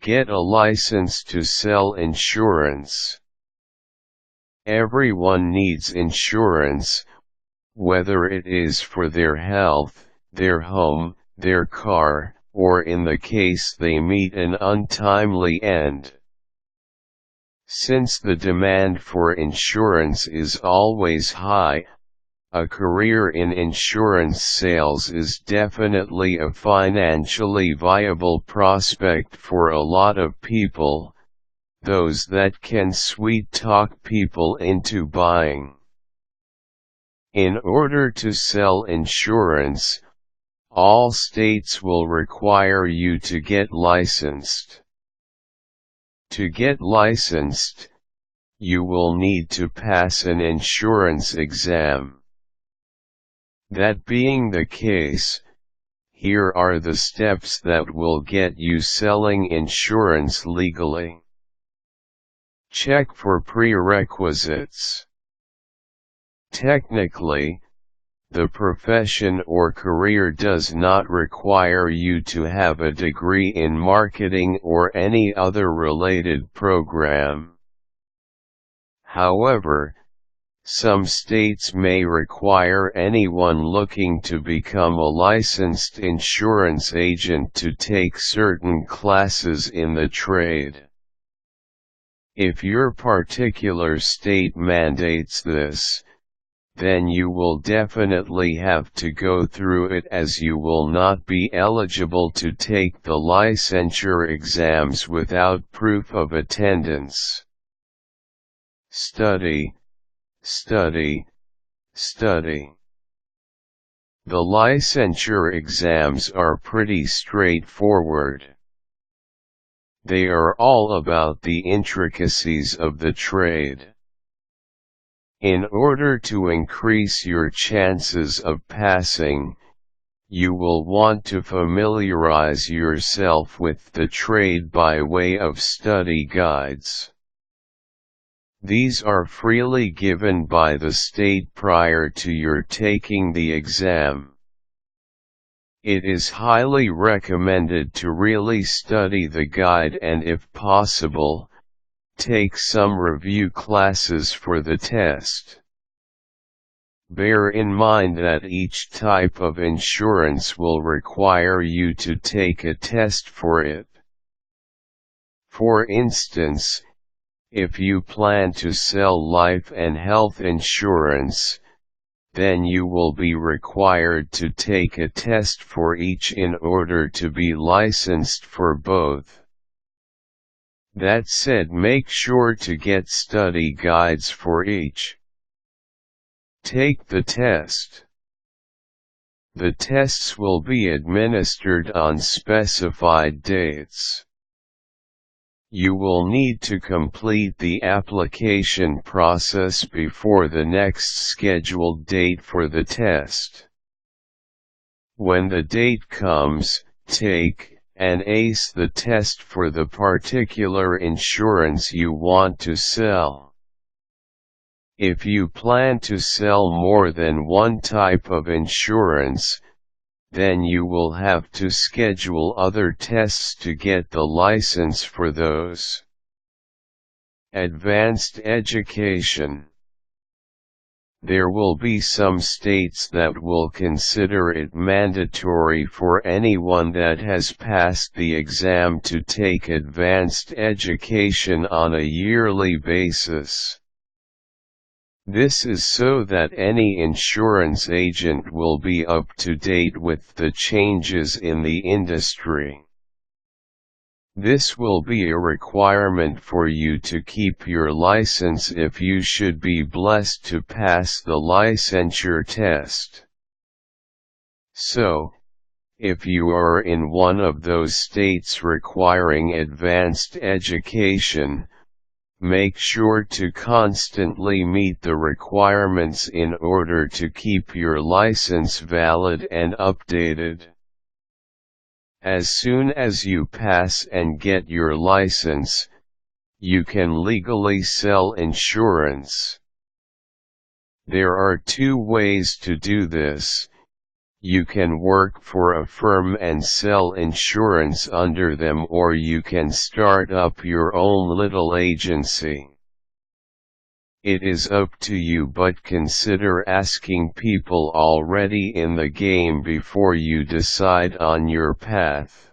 Get a license to sell insurance. Everyone needs insurance, whether it is for their health, their home, their car, or in the case they meet an untimely end. Since the demand for insurance is always high, a career in insurance sales is definitely a financially viable prospect for a lot of people, those that can sweet-talk people into buying. In order to sell insurance, all states will require you to get licensed. To get licensed, you will need to pass an insurance exam. That being the case, here are the steps that will get you selling insurance legally. Check for prerequisites. Technically, the profession or career does not require you to have a degree in marketing or any other related program. However, some states may require anyone looking to become a licensed insurance agent to take certain classes in the trade. If your particular state mandates this, then you will definitely have to go through it, as you will not be eligible to take the licensure exams without proof of attendance. Study, study, study. The licensure exams are pretty straightforward. They are all about the intricacies of the trade. In order to increase your chances of passing, you will want to familiarize yourself with the trade by way of study guides. These are freely given by the state prior to your taking the exam. It is highly recommended to really study the guide and, if possible, take some review classes for the test. Bear in mind that each type of insurance will require you to take a test for it. For instance, if you plan to sell life and health insurance, then you will be required to take a test for each in order to be licensed for both. That said, make sure to get study guides for each. Take the test. The tests will be administered on specified dates. You will need to complete the application process before the next scheduled date for the test. When the date comes, take and ace the test for the particular insurance you want to sell. If you plan to sell more than one type of insurance, then you will have to schedule other tests to get the license for those. Advanced education. There will be some states that will consider it mandatory for anyone that has passed the exam to take advanced education on a yearly basis. This is so that any insurance agent will be up to date with the changes in the industry. This will be a requirement for you to keep your license if you should be blessed to pass the licensure test. So, if you are in one of those states requiring advanced education, make sure to constantly meet the requirements in order to keep your license valid and updated. As soon as you pass and get your license, you can legally sell insurance. There are two ways to do this. You can work for a firm and sell insurance under them, or you can start up your own little agency. It is up to you, but consider asking people already in the game before you decide on your path.